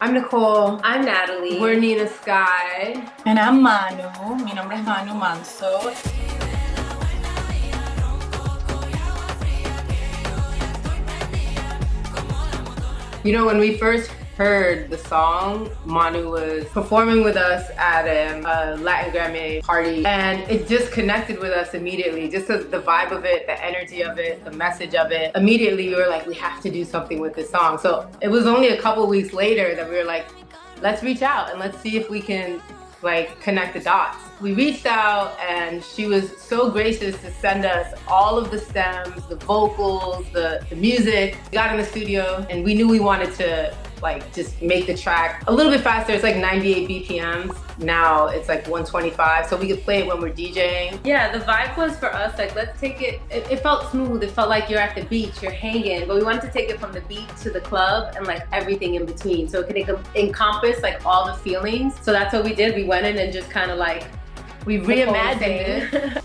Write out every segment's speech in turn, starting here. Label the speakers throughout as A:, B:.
A: I'm Nicole.
B: I'm Natalie.
A: We're Nina Sky.
C: And I'm Manu. Mi nombre es Manu Manzo.
A: You know, when we first heard the song, Manu was performing with us at a Latin Grammy party, and it just connected with us immediately. Just the vibe of it, the energy of it, the message of it. Immediately, we were like, we have to do something with this song. So it was only a couple weeks later that we were like, let's reach out and let's see if we can connect the dots. We reached out and she was so gracious to send us all of the stems, the vocals, the music. We got in the studio and we knew we wanted to just make the track a little bit faster. It's like 98 BPMs. Now it's like 125, so we could play it when we're DJing.
B: Yeah, the vibe was for us, like, let's take it, it felt smooth. It felt like you're at the beach, you're hanging, but we wanted to take it from the beach to the club and like everything in between. So it could encompass like all the feelings. So that's what we did. We went in and just kind of like,
A: we reimagined it.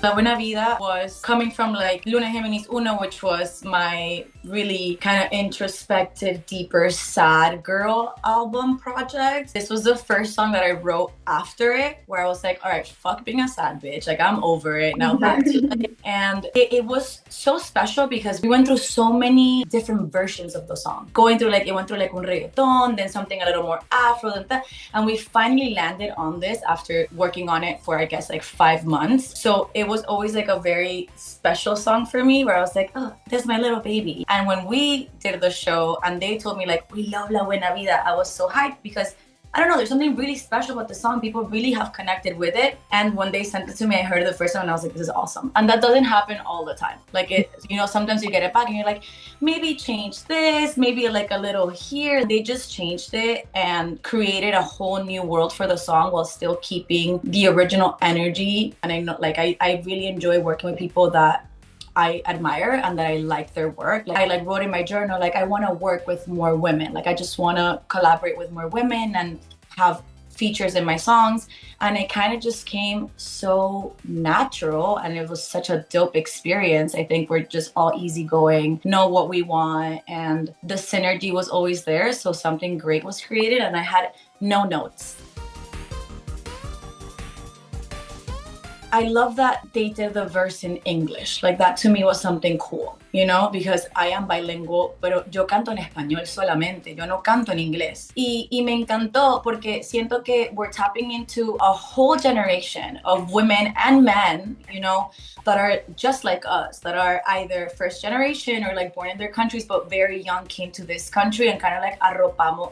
C: La Buena Vida was coming from like Luna Géminis Uno, which was my really kind of introspective, deeper, sad girl album project. This was the first song that I wrote after it, where I was like, all right, fuck being a sad bitch. Like, I'm over it now, back to it. And it was so special because we went through so many different versions of the song. It went through like un reggaeton, then something a little more Afro than that. And we finally landed on this after working on it for, I guess, like 5 months. So it was always like a very special song for me, where I was like, oh, this is my little baby. And when we did the show and they told me like, we love La Buena Vida, I was so hyped because I don't know, there's something really special about the song. People really have connected with it. And when they sent it to me, I heard it the first time and I was like, this is awesome. And that doesn't happen all the time. Like, it, you know, sometimes you get it back and you're like, maybe change this, maybe like a little here. They just changed it and created a whole new world for the song while still keeping the original energy. And I know, like, I really enjoy working with people that I admire and that I like their work. Like, I wrote in my journal, like, I want to work with more women. Like, I just want to collaborate with more women and have features in my songs. And it kind of just came so natural, and it was such a dope experience. I think we're just all easygoing, know what we want, and the synergy was always there. So something great was created and I had no notes. I love that they did the verse in English. Like, that to me was something cool, you know, because I am bilingual, pero yo canto en español solamente, yo no canto en inglés. Y me encantó porque siento que we're tapping into a whole generation of women and men, you know, that are just like us, that are either first generation or like born in their countries, but very young came to this country and kind of like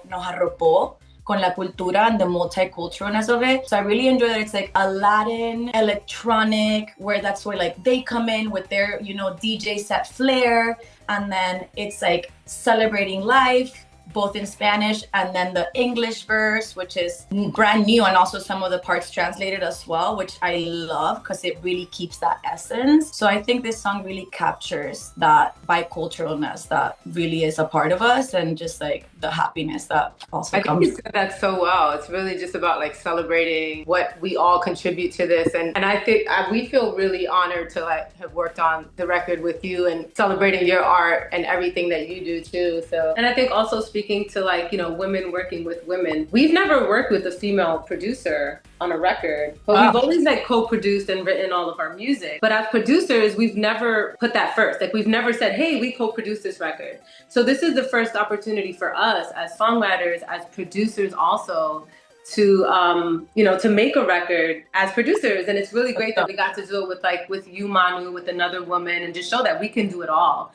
C: nos arropó con la cultura and the multiculturalness of it. So I really enjoy that it's like a Latin electronic, where that's where like they come in with their, you know, DJ set flair, and then it's like celebrating life, both in Spanish, and then the English verse, which is brand new, and also some of the parts translated as well, which I love because it really keeps that essence. So I think this song really captures that biculturalness that really is a part of us, and just like the happiness that also comes.
A: I think you said that so well. It's really just about like celebrating what we all contribute to this, and I think we feel really honored to like have worked on the record with you and celebrating your art and everything that you do too. So,
B: and I think also speaking to like, you know, women working with women, we've never worked with a female producer on a record, but we've always like co-produced and written all of our music. But as producers, we've never put that first. Like, we've never said, hey, we co-produced this record. So this is the first opportunity for us as songwriters, as producers also, to you know, to make a record as producers. And it's really great that we got to do it with you, Manu, with another woman, and just show that we can do it all.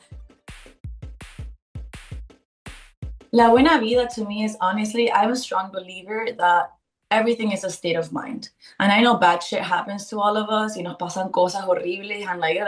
C: La Buena Vida to me is, honestly, I'm a strong believer that everything is a state of mind. And I know bad shit happens to all of us, you know, pasan cosas horribles and like,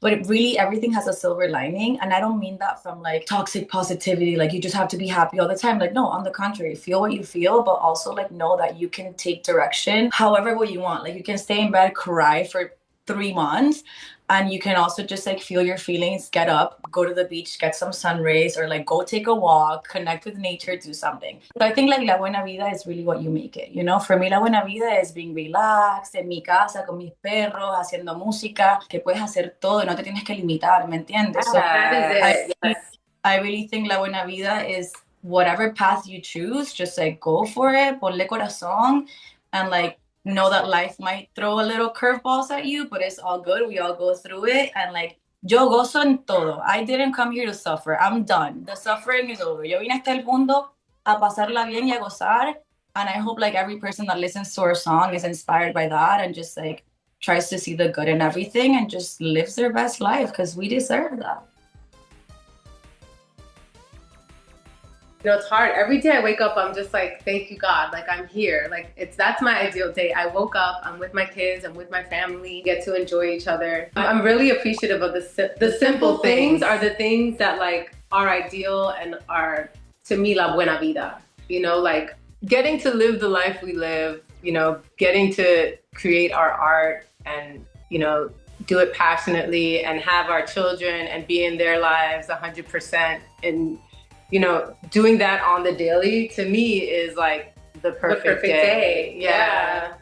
C: but it really, everything has a silver lining. And I don't mean that from like toxic positivity, like you just have to be happy all the time. Like, no, on the contrary, feel what you feel, but also like know that you can take direction however way you want. Like, you can stay in bed, cry for 3 months, and you can also just like feel your feelings, get up, go to the beach, get some sun rays, or like go take a walk, connect with nature, do something. So I think like La Buena Vida is really what you make it, you know? For me, La Buena Vida is being relaxed, en mi casa, con mis perros, haciendo música, que puedes hacer todo, no te tienes que limitar, ¿me entiendes? So,
B: That is it. Yes.
C: I really think La Buena Vida is whatever path you choose, just like go for it, ponle corazón, and like know that life might throw a little curveballs at you, but it's all good. We all go through it. And like, yo gozo en todo. I didn't come here to suffer. I'm done. The suffering is over. Yo vine a este mundo a pasarla bien y a gozar. And I hope like every person that listens to our song is inspired by that and just like tries to see the good in everything and just lives their best life, because we deserve that.
B: You know, it's hard. Every day I wake up, I'm just like, thank you, God. Like, I'm here. Like, that's my ideal day. I woke up, I'm with my kids, I'm with my family, get to enjoy each other. I'm really appreciative of the simple things are the things that like are ideal and are, to me, la buena vida. You know, like
A: getting to live the life we live, you know, getting to create our art and, you know, do it passionately and have our children and be in their lives 100%. And, you know, doing that on the daily, to me, is like the perfect day. Yeah.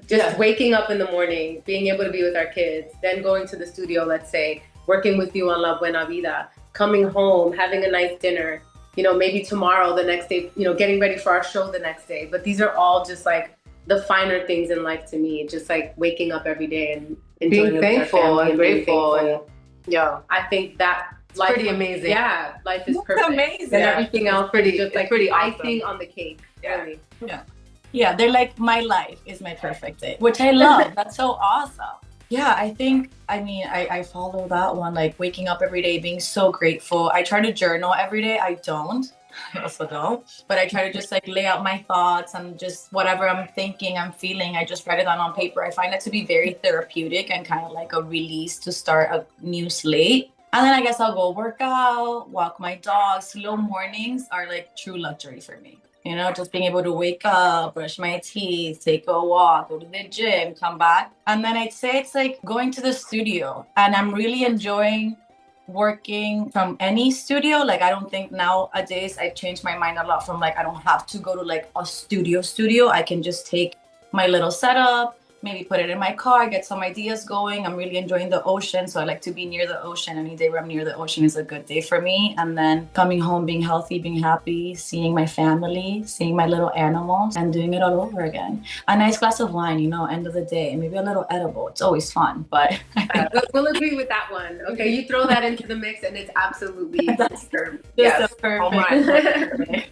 B: Just waking up in the morning, being able to be with our kids, then going to the studio, let's say, working with you on La Buena Vida, coming home, having a nice dinner, you know, maybe tomorrow, the next day, you know, getting ready for our show the next day. But these are all just like the finer things in life to me, just like waking up every day and
A: being thankful and grateful. And yeah,
B: I think that
A: it's pretty amazing.
B: Yeah, life is perfect.
C: Amazing.
B: And everything else
A: pretty,
B: just like
A: pretty awesome.
B: icing on the cake.
A: Yeah.
B: Really.
C: Yeah, they're like, my life is my perfect day, which I love. That's so awesome. Yeah, I think, I mean, I follow that one, like waking up every day, being so grateful. I try to journal every day. I also don't, but I try to just like lay out my thoughts and just whatever I'm thinking, I'm feeling, I just write it down on paper. I find it to be very therapeutic and kind of like a release to start a new slate. And then I guess I'll go work out, walk my dog. Slow mornings are like true luxury for me. You know, just being able to wake up, brush my teeth, take a walk, go to the gym, come back. And then I'd say it's like going to the studio. And I'm really enjoying working from any studio. Like, I don't think nowadays I've changed my mind a lot from like, I don't have to go to like a studio. I can just take my little setup, maybe put it in my car, get some ideas going. I'm really enjoying the ocean, so I like to be near the ocean. Any day where I'm near the ocean is a good day for me. And then coming home, being healthy, being happy, seeing my family, seeing my little animals, and doing it all over again. A nice glass of wine, you know, end of the day, maybe a little edible. It's always fun, but
B: we'll agree with that one. Okay, you throw that into the mix and it's absolutely perfect.
C: Yes. Perfect.
A: Oh my.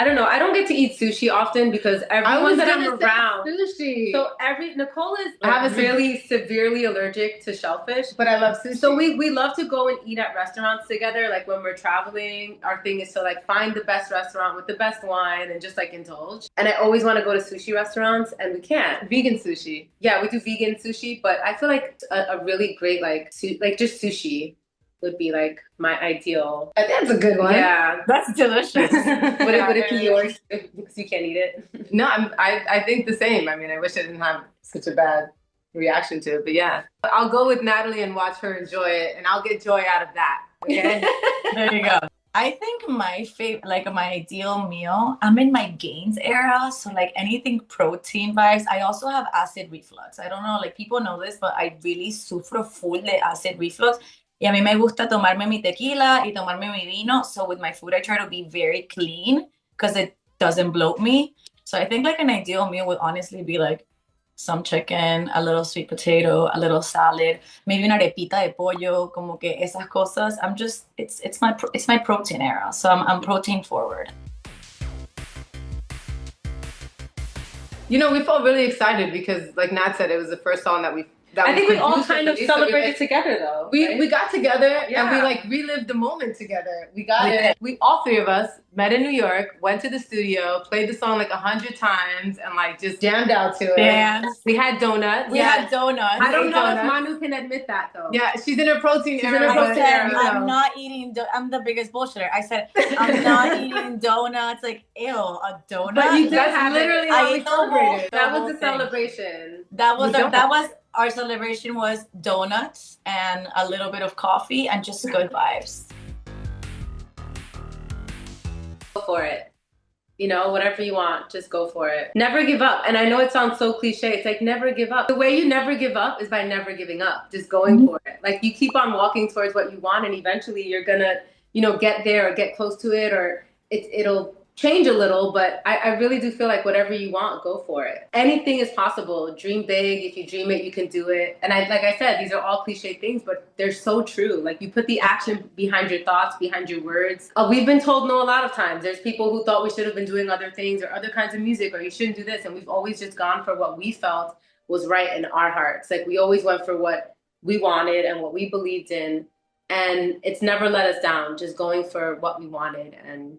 B: I don't know. I don't get to eat sushi often because everyone that I'm around.
A: Sushi.
B: So Nicole is really severely allergic to shellfish,
A: but I love sushi.
B: So we love to go and eat at restaurants together. Like when we're traveling, our thing is to like find the best restaurant with the best wine and just like indulge. And I always want to go to sushi restaurants and we can't.
A: Vegan sushi.
B: Yeah, we do vegan sushi, but I feel like a really great like just sushi would be like my ideal.
A: That's a good one.
B: Yeah,
C: that's delicious.
B: Would it be yours because you can't eat it?
A: No, I think the same. I mean, I wish I didn't have such a bad reaction to it, but yeah. I'll go with Natalie and watch her enjoy it, and I'll get joy out of that. Okay.
C: There you go. I think my favorite, like my ideal meal, I'm in my gains era. So like anything protein vibes. I also have acid reflux. I don't know, like people know this, but I really sufro full de acid reflux. Y a mí me gusta tomarme mi tequila y tomarme mi vino. So with my food, I try to be very clean because it doesn't bloat me. So I think like an ideal meal would honestly be like some chicken, a little sweet potato, a little salad, maybe una arepita de pollo, como que esas cosas. I'm just, it's my protein era. So I'm protein forward.
A: You know, we felt really excited because like Nat said, it was the first song that
B: I think we all kind of celebrated together though.
A: We got together and we like relived the moment together. We all three of us met in New York, went to the studio, played the song like 100 times and like just jammed out to it.
C: Dance.
A: We had donuts.
C: Had donuts.
B: I don't know if Manu can admit that though.
A: Yeah, she's in her protein era.
C: I said, I'm not eating, I'm the biggest bullshitter. I said, I'm not eating donuts. Like, ew, a donut?
B: But you did
A: have literally how we celebrated.
B: That was the celebration.
C: That was our celebration was donuts and a little bit of coffee and just good vibes.
B: Go for it. You know, whatever you want, just go for it. Never give up. And I know it sounds so cliche. It's like never give up. The way you never give up is by never giving up, just going for it. Like you keep on walking towards what you want, and eventually you're gonna, you know, get there or get close to it, or it'll change a little. But I really do feel like whatever you want, go for it. Anything is possible. Dream big. If you dream it, you can do it. And like I said, these are all cliche things, but they're so true. Like you put the action behind your thoughts, behind your words. We've been told no a lot of times. There's people who thought we should have been doing other things or other kinds of music, or you shouldn't do this. And we've always just gone for what we felt was right in our hearts. Like we always went for what we wanted and what we believed in. And it's never let us down, just going for what we wanted and,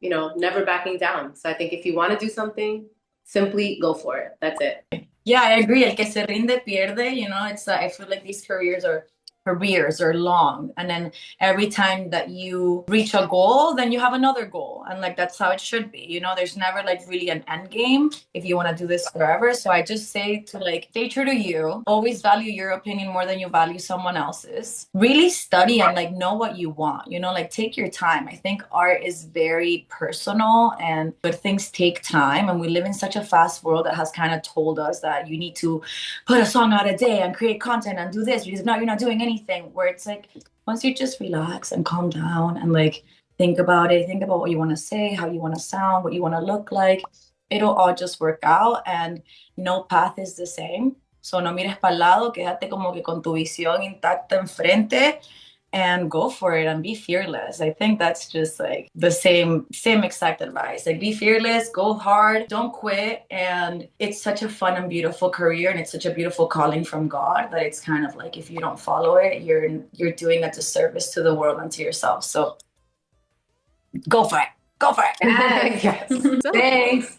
B: you know, never backing down. So I think if you want to do something, simply go for it. That's it.
C: Yeah, I agree. El que se rinde pierde, you know, it's I feel like these careers are long, and then every time that you reach a goal, then you have another goal, and like that's how it should be, you know. There's never like really an end game if you want to do this forever. So I just say to like stay true to you, always value your opinion more than you value someone else's, really study and like know what you want, you know, like take your time. I think art is very personal, and but things take time, and we live in such a fast world that has kind of told us that you need to put a song out a day and create content and do this, because if not, you're not doing anything. Where it's like once you just relax and calm down and like think about it, think about what you want to say, how you want to sound, what you want to look like, it'll all just work out. And no path is the same, so no mires para el lado, quédate como que con tu visión intacta enfrente and go for it and be fearless. I think that's just like the same exact advice. Like be fearless, go hard, don't quit. And it's such a fun and beautiful career, and it's such a beautiful calling from God that it's kind of like if you don't follow it, you're doing a disservice to the world and to yourself. So go for it. Go for it.
A: Yes. Thanks.